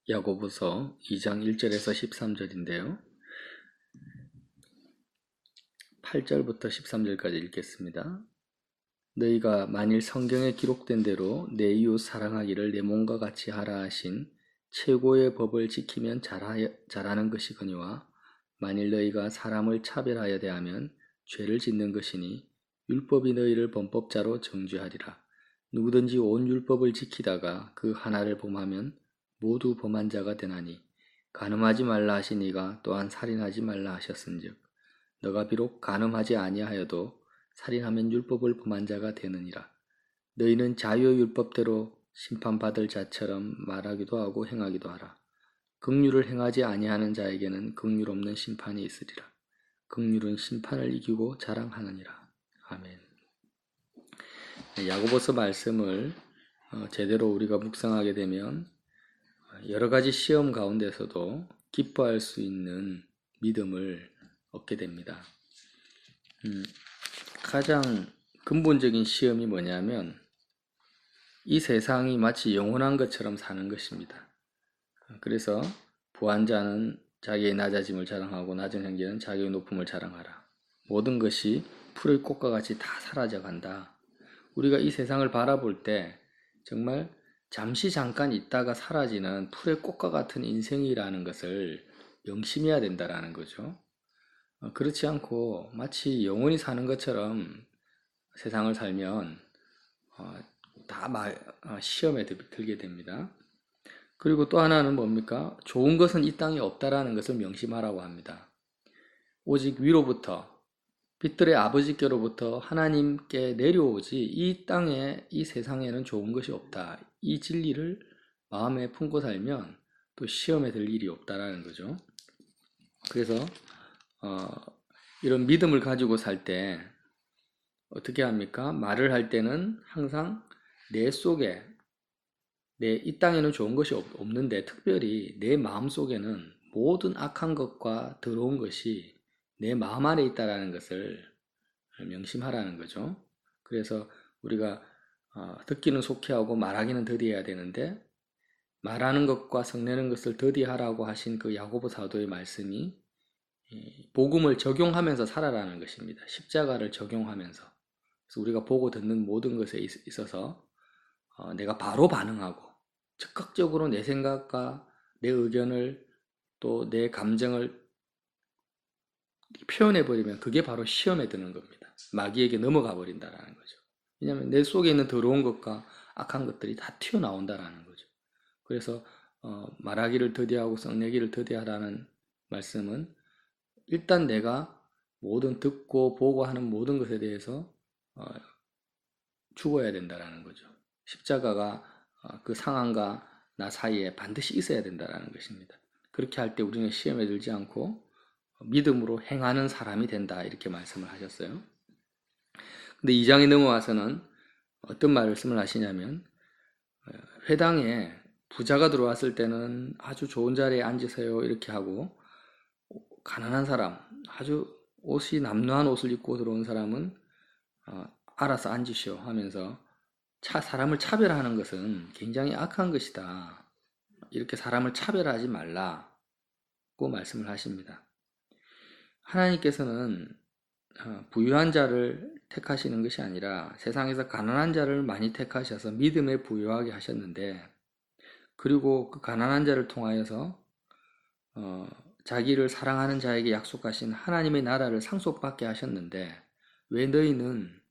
야고보서 2장 1절에서 13절인데요. 8절부터 13절까지 읽겠습니다. 너희가 만일 성경에 기록된 대로 내 이웃 사랑하기를 내 몸과 같이 하라 하신 최고의 법을 지키면 잘하는 것이거니와 만일 너희가 사람을 차별하여 대하면 죄를 짓는 것이니 율법이 너희를 범법자로 정죄하리라. 누구든지 온 율법을 지키다가 그 하나를 범하면 모두 범한 자가 되나니 간음하지 말라 하신 이가 또한 살인하지 말라 하셨은즉 너가 비록 간음하지 아니하여도 살인하면 율법을 범한 자가 되느니라. 너희는 자유의 율법대로 심판받을 자처럼 말하기도 하고 행하기도 하라. 긍휼을 행하지 아니하는 자에게는 긍휼 없는 심판이 있으리라. 긍휼은 심판을 이기고 자랑하느니라. 아멘. 야고보서 말씀을 제대로 우리가 묵상하게 되면 여러 가지 시험 가운데서도 기뻐할 수 있는 믿음을 얻게 됩니다. 가장 근본적인 시험이 뭐냐면 이 세상이 마치 영원한 것처럼 사는 것입니다. 그래서 부한 자는 자기의 낮아짐을 자랑하고 낮은 형제는 자기의 높음을 자랑하라. 모든 것이 풀의 꽃과 같이 다 사라져간다. 우리가 이 세상을 바라볼 때 정말 잠시 잠깐 있다가 사라지는 풀의 꽃과 같은 인생이라는 것을 명심해야 된다는 거죠. 그렇지 않고 마치 영원히 사는 것처럼 세상을 살면 다 시험에 들게 됩니다. 그리고 또 하나는 뭡니까? 좋은 것은 이 땅에 없다라는 것을 명심하라고 합니다. 오직 위로부터 빛들의 아버지께로부터 하나님께 내려오지 이 땅에 이 세상에는 좋은 것이 없다. 이 진리를 마음에 품고 살면 또 시험에 들 일이 없다라는 거죠. 그래서 이런 믿음을 가지고 살 때 어떻게 합니까? 말을 할 때는 항상 내 속에 이 땅에는 좋은 것이 없는데 특별히 내 마음 속에는 모든 악한 것과 더러운 것이 내 마음 안에 있다라는 것을 명심하라는 거죠. 그래서 우리가 듣기는 속히하고 말하기는 더디해야 되는데 말하는 것과 성내는 것을 더디하라고 하신 그 야고보 사도의 말씀이 복음을 적용하면서 살아라는 것입니다. 십자가를 적용하면서. 그래서 우리가 보고 듣는 모든 것에 있어서 내가 바로 반응하고 즉각적으로 내 생각과 내 의견을 또 내 감정을 표현해버리면 그게 바로 시험에 드는 겁니다. 마귀에게 넘어가 버린다는 거죠. 왜냐하면 내 속에 있는 더러운 것과 악한 것들이 다 튀어나온다는 거죠. 그래서 말하기를 더디하고 성내기를 더디하라는 말씀은 일단 내가 모든 듣고 보고 하는 모든 것에 대해서 죽어야 된다는 거죠. 십자가가 그 상황과 나 사이에 반드시 있어야 된다는 것입니다. 그렇게 할 때 우리는 시험에 들지 않고 믿음으로 행하는 사람이 된다 이렇게 말씀을 하셨어요. 근데 2장에 넘어와서는 어떤 말씀을 하시냐면 회당에 부자가 들어왔을 때는 아주 좋은 자리에 앉으세요 이렇게 하고 가난한 사람 아주 옷이 남루한 옷을 입고 들어온 사람은 알아서 앉으시오 하면서 사람을 차별하는 것은 굉장히 악한 것이다. 이렇게 사람을 차별하지 말라고 말씀을 하십니다. 하나님께서는 부유한 자를 택하시는 것이 아니라 세상에서 가난한 자를 많이 택하셔서 믿음에 부유하게 하셨는데 그리고 그 가난한 자를 통하여서 자기를 사랑하는 자에게 약속하신 하나님의 나라를 상속받게 하셨는데 왜 너희는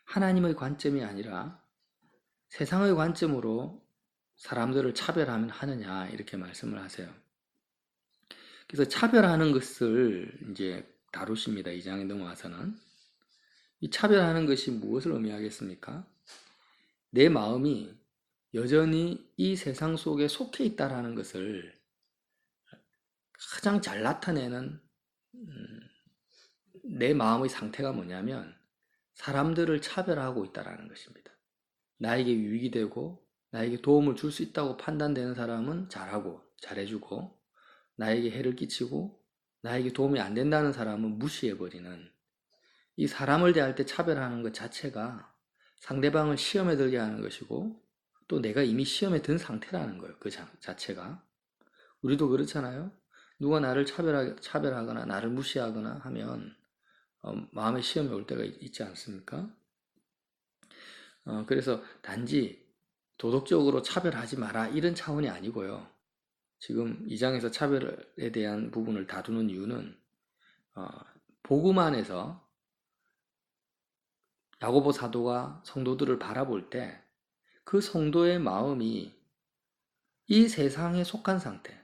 하나님의 관점이 아니라 세상의 관점으로 사람들을 하느냐 이렇게 말씀을 하세요. 그래서 차별하는 것을 이제 다루십니다. 2장에 넘어와서는. 이 차별하는 것이 무엇을 의미하겠습니까? 내 마음이 여전히 이 세상 속에 속해 있다라는 것을 가장 잘 나타내는 내 마음의 상태가 뭐냐면 사람들을 차별하고 있다라는 것입니다. 나에게 유익이 되고 나에게 도움을 줄 수 있다고 판단되는 사람은 잘하고 잘해주고 나에게 해를 끼치고 나에게 도움이 안 된다는 사람은 무시해버리는 이 사람을 대할 때 차별하는 것 자체가 상대방을 시험에 들게 하는 것이고 또 내가 이미 시험에 든 상태라는 거예요. 그 자체가. 우리도 그렇잖아요. 누가 나를 차별하거나 나를 무시하거나 하면 마음의 시험이 올 때가 있지 않습니까? 그래서 단지 도덕적으로 차별하지 마라 이런 차원이 아니고요. 지금 2장에서 차별에 대한 부분을 다루는 이유는 복음 안에서 야고보 사도가 성도들을 바라볼 때 그 성도의 마음이 이 세상에 속한 상태,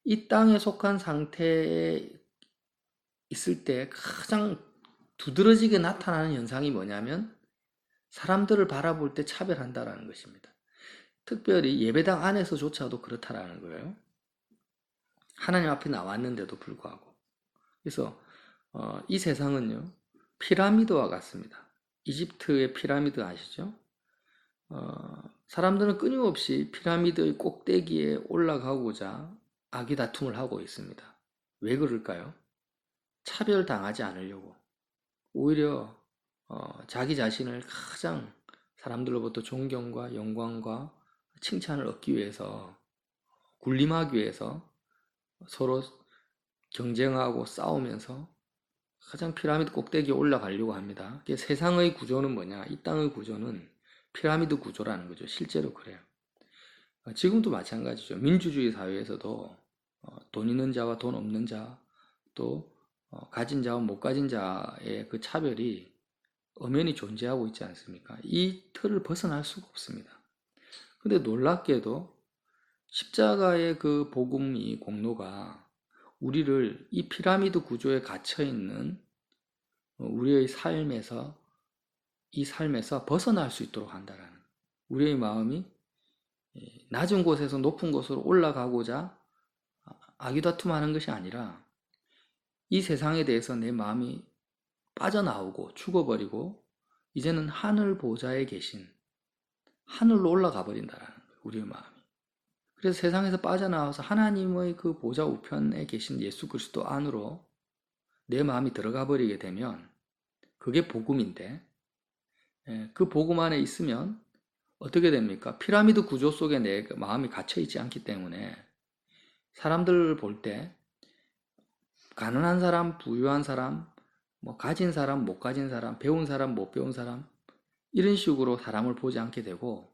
이 땅에 속한 상태에 있을 때 가장 두드러지게 나타나는 현상이 뭐냐면 사람들을 바라볼 때 차별한다라는 것입니다. 특별히 예배당 안에서조차도 그렇다라는 거예요. 하나님 앞에 나왔는데도 불구하고. 그래서 이 세상은요, 피라미드와 같습니다. 이집트의 피라미드 아시죠? 사람들은 끊임없이 피라미드의 꼭대기에 올라가고자 아기다툼을 하고 있습니다. 왜 그럴까요? 차별당하지 않으려고. 오히려 자기 자신을 가장 사람들로부터 존경과 영광과 칭찬을 얻기 위해서, 군림하기 위해서 서로 경쟁하고 싸우면서 가장 피라미드 꼭대기에 올라가려고 합니다. 세상의 구조는 뭐냐? 이 땅의 구조는 피라미드 구조라는 거죠. 실제로 그래요. 지금도 마찬가지죠. 민주주의 사회에서도 돈 있는 자와 돈 없는 자, 또 가진 자와 못 가진 자의 그 차별이 엄연히 존재하고 있지 않습니까? 이 틀을 벗어날 수가 없습니다. 근데 놀랍게도 십자가의 그 복음이 공로가 우리를 이 피라미드 구조에 갇혀 있는 우리의 삶에서 이 삶에서 벗어날 수 있도록 한다라는 우리의 마음이 낮은 곳에서 높은 곳으로 올라가고자 아기다툼하는 것이 아니라 이 세상에 대해서 내 마음이 빠져나오고 죽어버리고 이제는 하늘 보좌에 계신 하늘로 올라가 버린다라는 거예요. 우리의 마음이. 그래서 세상에서 빠져나와서 하나님의 그 보좌 우편에 계신 예수 그리스도 안으로 내 마음이 들어가 버리게 되면 그게 복음인데 그 복음 안에 있으면 어떻게 됩니까? 피라미드 구조 속에 내 마음이 갇혀 있지 않기 때문에 사람들을 볼 때 가난한 사람, 부유한 사람, 뭐 가진 사람, 못 가진 사람, 배운 사람, 못 배운 사람 이런 식으로 사람을 보지 않게 되고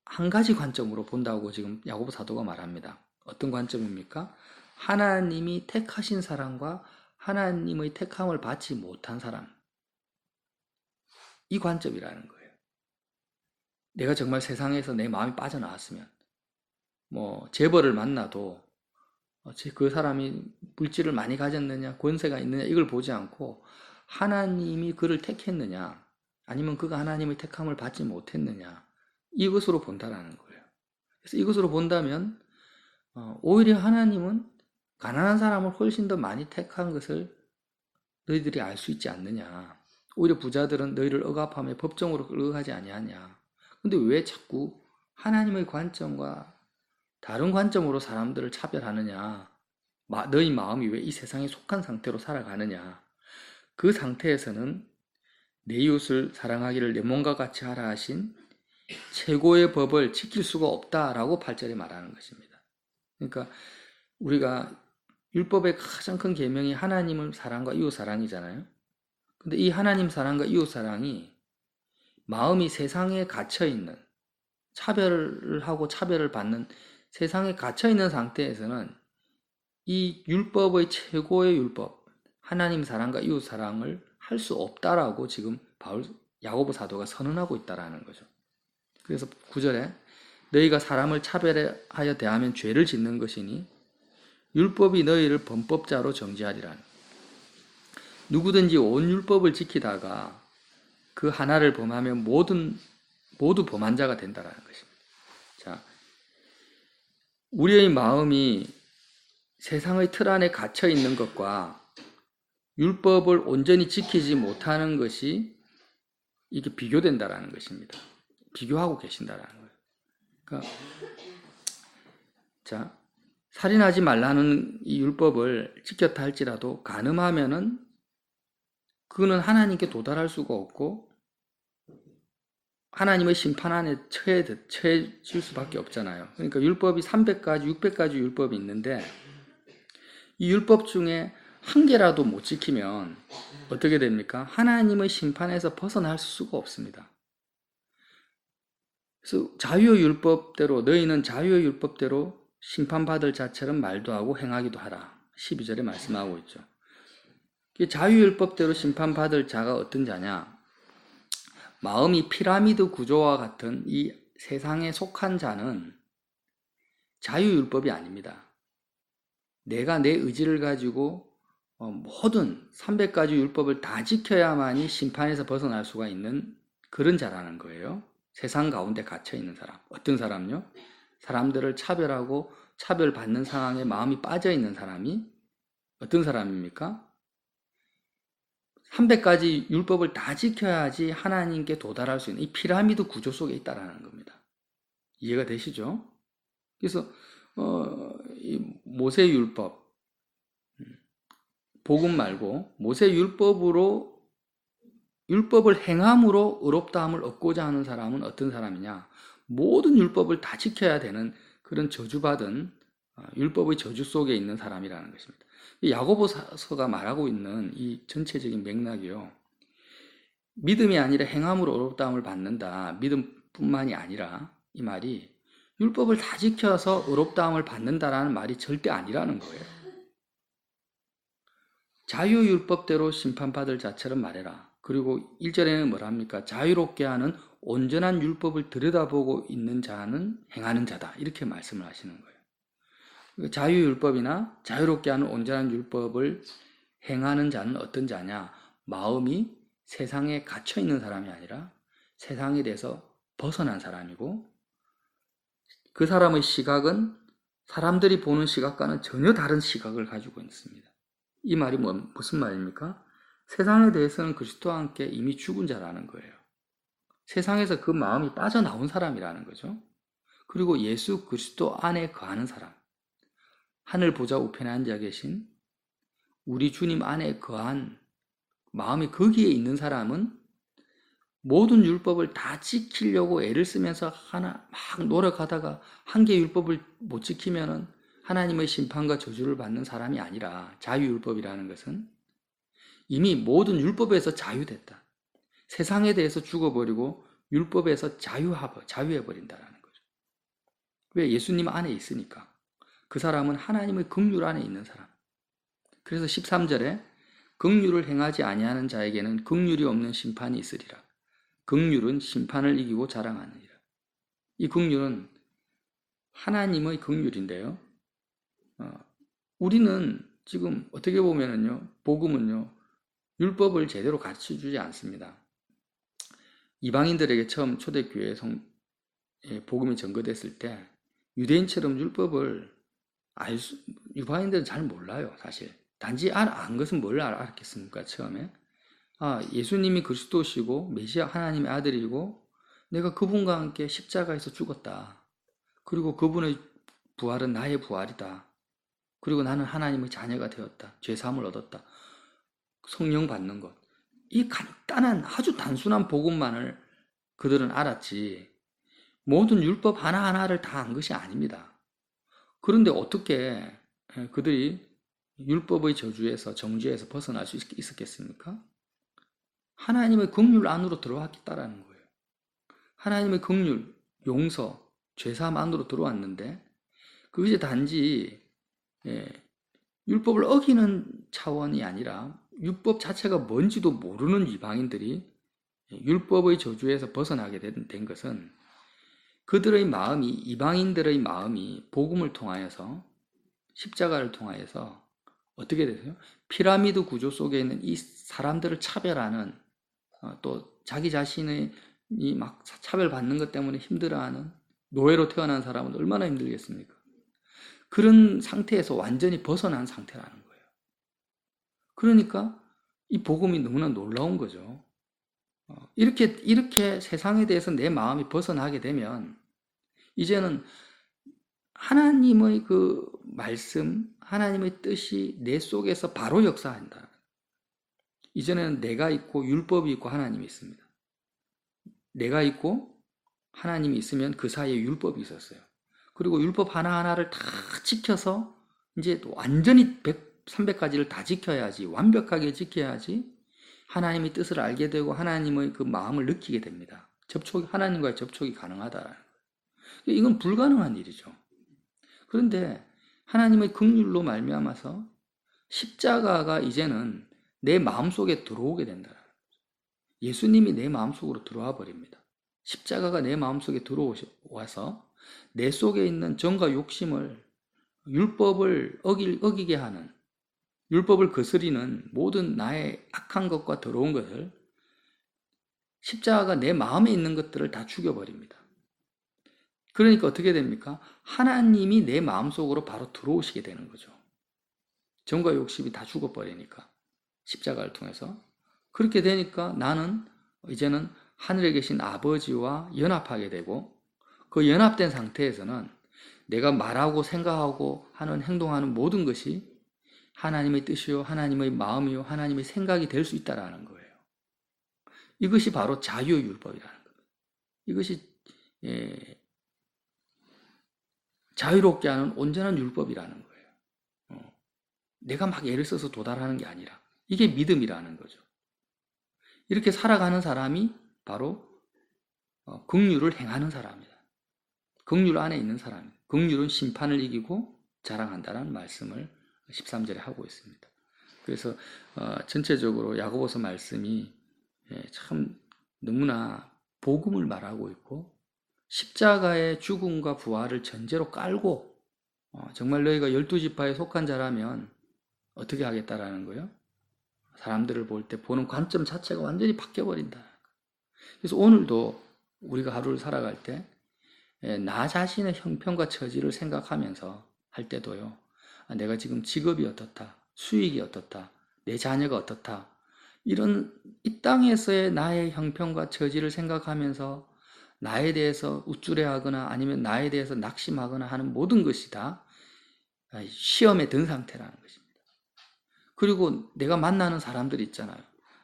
한 가지 관점으로 본다고 지금 야고보 사도가 말합니다. 어떤 관점입니까? 하나님이 택하신 사람과 하나님의 택함을 받지 못한 사람. 이 관점이라는 거예요. 내가 정말 세상에서 내 마음이 빠져나왔으면 뭐 재벌을 만나도 그 사람이 물질을 많이 가졌느냐, 권세가 있느냐 이걸 보지 않고 하나님이 그를 택했느냐 아니면 그가 하나님의 택함을 받지 못했느냐 이것으로 본다라는 거예요. 그래서 이것으로 본다면 오히려 하나님은 가난한 사람을 훨씬 더 많이 택한 것을 너희들이 알 수 있지 않느냐. 오히려 부자들은 너희를 억압하며 법정으로 끌어가지 아니하냐. 근데 왜 자꾸 하나님의 관점과 다른 관점으로 사람들을 차별하느냐. 너희 마음이 왜 이 세상에 속한 상태로 살아가느냐. 그 상태에서는 내 이웃을 사랑하기를 내 몸과 같이 하라 하신 최고의 법을 지킬 수가 없다라고 8절에 말하는 것입니다. 그러니까 우리가 율법의 가장 큰 계명이 하나님을 사랑과 이웃 사랑이잖아요. 근데 이 하나님 사랑과 이웃 사랑이 마음이 세상에 갇혀 있는 차별을 하고 차별을 받는 세상에 갇혀 있는 상태에서는 이 율법의 최고의 율법 하나님 사랑과 이웃 사랑을 할 수 없다라고 지금 야고보 사도가 선언하고 있다라는 거죠. 그래서 9절에 너희가 사람을 차별하여 대하면 죄를 짓는 것이니 율법이 너희를 범법자로 정죄하리라. 누구든지 온 율법을 지키다가 그 하나를 범하면 모두 범한 자가 된다라는 것입니다. 자, 우리의 마음이 세상의 틀 안에 갇혀 있는 것과 율법을 온전히 지키지 못하는 것이 이게 비교된다라는 것입니다. 비교하고 계신다라는 거예요. 그러니까 자, 살인하지 말라는 이 율법을 지켰다 할지라도 간음하면은 그거는 하나님께 도달할 수가 없고 하나님의 심판 안에 처해질 수밖에 없잖아요. 그러니까 율법이 300가지, 600가지 율법이 있는데 이 율법 중에 한 개라도 못 지키면 어떻게 됩니까? 하나님의 심판에서 벗어날 수가 없습니다. 그래서 자유의 율법대로 너희는 자유의 율법대로 심판받을 자처럼 말도 하고 행하기도 하라. 12절에 말씀하고 있죠. 자유의 율법대로 심판받을 자가 어떤 자냐? 마음이 피라미드 구조와 같은 이 세상에 속한 자는 자유율법이 아닙니다. 내가 내 의지를 가지고 모든 300가지 율법을 다 지켜야만이 심판에서 벗어날 수가 있는 그런 자라는 거예요. 세상 가운데 갇혀 있는 사람. 어떤 사람요? 사람들을 차별하고 차별받는 상황에 마음이 빠져 있는 사람이 어떤 사람입니까? 300가지 율법을 다 지켜야지 하나님께 도달할 수 있는 이 피라미드 구조 속에 있다라는 겁니다. 이해가 되시죠? 그래서 이 모세 율법, 복음 말고 모세 율법으로 율법을 행함으로 의롭다함을 얻고자 하는 사람은 어떤 사람이냐? 모든 율법을 다 지켜야 되는 그런 저주받은 율법의 저주 속에 있는 사람이라는 것입니다. 야고보서가 말하고 있는 이 전체적인 맥락이요. 믿음이 아니라 행함으로 의롭다함을 받는다. 믿음뿐만이 아니라 이 말이 율법을 다 지켜서 의롭다함을 받는다라는 말이 절대 아니라는 거예요. 자유율법대로 심판받을 자처럼 말해라. 그리고 1절에는 뭐랍니까? 자유롭게 하는 온전한 율법을 들여다보고 있는 자는 행하는 자다. 이렇게 말씀을 하시는 거예요. 자유율법이나 자유롭게 하는 온전한 율법을 행하는 자는 어떤 자냐? 마음이 세상에 갇혀 있는 사람이 아니라 세상에 대해서 벗어난 사람이고 그 사람의 시각은 사람들이 보는 시각과는 전혀 다른 시각을 가지고 있습니다. 이 말이 무슨 말입니까? 세상에 대해서는 그리스도와 함께 이미 죽은 자라는 거예요. 세상에서 그 마음이 빠져나온 사람이라는 거죠. 그리고 예수 그리스도 안에 거하는 사람. 하늘 보좌 우편에 앉아 계신 우리 주님 안에 거한 마음이 거기에 있는 사람은 모든 율법을 다 지키려고 애를 쓰면서 막 노력하다가 한 개 율법을 못 지키면은 하나님의 심판과 저주를 받는 사람이 아니라 자유율법이라는 것은 이미 모든 율법에서 자유됐다. 세상에 대해서 죽어버리고 율법에서 자유해버린다는 거죠. 왜? 예수님 안에 있으니까. 그 사람은 하나님의 긍휼 안에 있는 사람. 그래서 13절에 긍휼을 행하지 아니하는 자에게는 긍휼이 없는 심판이 있으리라. 긍휼은 심판을 이기고 자랑하느니라. 이 긍휼은 하나님의 긍휼인데요. 우리는 지금 어떻게 보면은요, 복음은요, 율법을 제대로 가르쳐주지 않습니다. 이방인들에게 처음 초대교회에 복음이 전거됐을 때 유대인처럼 율법을 이방인들은 잘 몰라요, 사실. 단지 안 것은 뭘 알았겠습니까, 처음에? 예수님이 그리스도시고 메시아 하나님의 아들이고 내가 그분과 함께 십자가에서 죽었다. 그리고 그분의 부활은 나의 부활이다. 그리고 나는 하나님의 자녀가 되었다. 죄사함을 얻었다. 성령 받는 것. 이 간단한 아주 단순한 복음만을 그들은 알았지 모든 율법 하나하나를 다 안 것이 아닙니다. 그런데 어떻게 그들이 율법의 저주에서 정죄에서 벗어날 수 있었겠습니까? 하나님의 긍휼 안으로 들어왔겠다라는 거예요. 하나님의 긍휼, 용서, 죄사함 안으로 들어왔는데 그것이 단지 율법을 어기는 차원이 아니라 율법 자체가 뭔지도 모르는 이방인들이 율법의 저주에서 벗어나게 된 것은 그들의 마음이, 이방인들의 마음이 복음을 통하여서 십자가를 통하여서 어떻게 되세요? 피라미드 구조 속에 있는 이 사람들을 차별하는 또 자기 자신이 막 차별받는 것 때문에 힘들어하는 노예로 태어난 사람은 얼마나 힘들겠습니까? 그런 상태에서 완전히 벗어난 상태라는 거예요. 그러니까 이 복음이 너무나 놀라운 거죠. 이렇게 세상에 대해서 내 마음이 벗어나게 되면 이제는 하나님의 그 말씀, 하나님의 뜻이 내 속에서 바로 역사한다. 이전에는 내가 있고 율법이 있고 하나님이 있습니다. 내가 있고 하나님이 있으면 그 사이에 율법이 있었어요. 그리고 율법 하나하나를 다 지켜서 이제 완전히 300가지를 다 지켜야지, 완벽하게 지켜야지 하나님의 뜻을 알게 되고 하나님의 그 마음을 느끼게 됩니다. 하나님과의 접촉이 가능하다라는 거예요. 이건 불가능한 일이죠. 그런데 하나님의 긍휼로 말미암아서 십자가가 이제는 내 마음속에 들어오게 된다. 예수님이 내 마음속으로 들어와 버립니다. 십자가가 내 마음속에 들어와서 내 속에 있는 정과 욕심을, 율법을 어기게 하는, 율법을 거스리는 모든 나의 악한 것과 더러운 것을, 십자가가 내 마음에 있는 것들을 다 죽여버립니다. 그러니까 어떻게 됩니까? 하나님이 내 마음속으로 바로 들어오시게 되는 거죠. 정과 욕심이 다 죽어버리니까, 십자가를 통해서. 그렇게 되니까 나는 이제는 하늘에 계신 아버지와 연합하게 되고, 그 연합된 상태에서는 내가 말하고 생각하고 하는, 행동하는 모든 것이 하나님의 뜻이요, 하나님의 마음이요, 하나님의 생각이 될 수 있다라는 거예요. 이것이 바로 자유의 율법이라는 겁니다. 이것이 자유롭게 하는 온전한 율법이라는 거예요. 내가 막 애를 써서 도달하는 게 아니라 이게 믿음이라는 거죠. 이렇게 살아가는 사람이 바로 긍휼을 행하는 사람이다. 긍휼 안에 있는 사람이다. 긍휼은 심판을 이기고 자랑한다는 말씀을 13절에 하고 있습니다. 그래서 전체적으로 야고보서 말씀이 참 너무나 복음을 말하고 있고, 십자가의 죽음과 부활을 전제로 깔고 정말 너희가 12지파에 속한 자라면 어떻게 하겠다라는 거예요? 사람들을 볼 때 보는 관점 자체가 완전히 바뀌어버린다. 그래서 오늘도 우리가 하루를 살아갈 때 나 자신의 형편과 처지를 생각하면서 할 때도요, 내가 지금 직업이 어떻다, 수익이 어떻다, 내 자녀가 어떻다, 이런 이 땅에서의 나의 형편과 처지를 생각하면서 나에 대해서 우쭐해하거나 아니면 나에 대해서 낙심하거나 하는 모든 것이 다 시험에 든 상태라는 것입니다. 그리고 내가 만나는 사람들 있잖아요.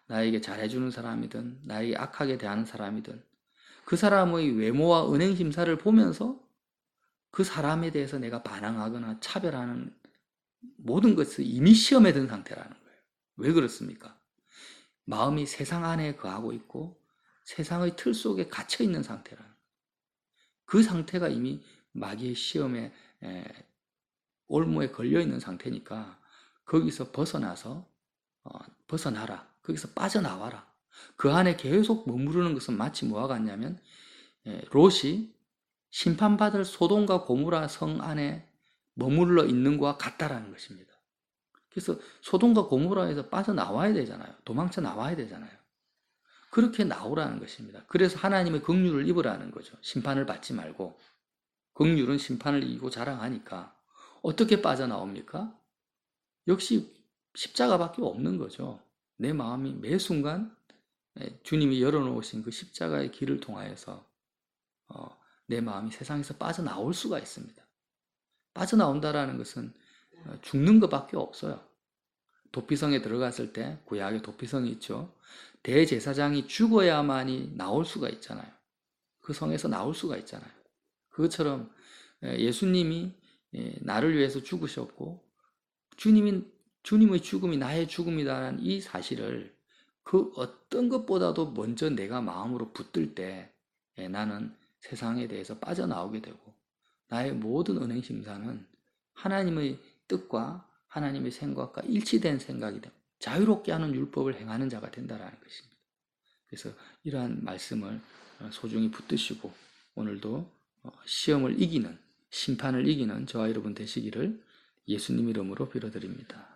나에게 잘해주는 사람이든 나에게 악하게 대하는 사람이든 그 사람의 외모와 은행 심사를 보면서 그 사람에 대해서 내가 반항하거나 차별하는 모든 것을 이미 시험에 든 상태라는 거예요. 왜 그렇습니까? 마음이 세상 안에 거하고 있고 세상의 틀 속에 갇혀 있는 상태라는 거예요. 그 상태가 이미 마귀의 시험에 올무에 걸려 있는 상태니까 거기서 벗어나라. 거기서 빠져나와라. 그 안에 계속 머무르는 것은 마치 뭐와 같냐면 롯이 심판받을 소돔과 고모라 성 안에 머물러 있는 것과 같다라는 것입니다. 그래서 소돔과 고모라에서 빠져나와야 되잖아요. 도망쳐 나와야 되잖아요. 그렇게 나오라는 것입니다. 그래서 하나님의 긍휼을 입으라는 거죠. 심판을 받지 말고. 긍휼은 심판을 이기고 자랑하니까 어떻게 빠져나옵니까? 역시 십자가밖에 없는 거죠. 내 마음이 매 순간 주님이 열어놓으신 그 십자가의 길을 통하여서 내 마음이 세상에서 빠져나올 수가 있습니다. 빠져나온다라는 것은 죽는 것밖에 없어요. 도피성에 들어갔을 때 구약에 도피성이 있죠. 대제사장이 죽어야만이 나올 수가 있잖아요. 그 성에서 나올 수가 있잖아요. 그것처럼 예수님이 나를 위해서 죽으셨고 주님의 죽음이 나의 죽음이다라는 이 사실을 그 어떤 것보다도 먼저 내가 마음으로 붙들 때 나는 세상에 대해서 빠져나오게 되고 나의 모든 은행 심사는 하나님의 뜻과 하나님의 생각과 일치된 생각이 됩니다. 자유롭게 하는 율법을 행하는 자가 된다는 것입니다. 그래서 이러한 말씀을 소중히 붙드시고 오늘도 시험을 이기는, 심판을 이기는 저와 여러분 되시기를 예수님 이름으로 빌어드립니다.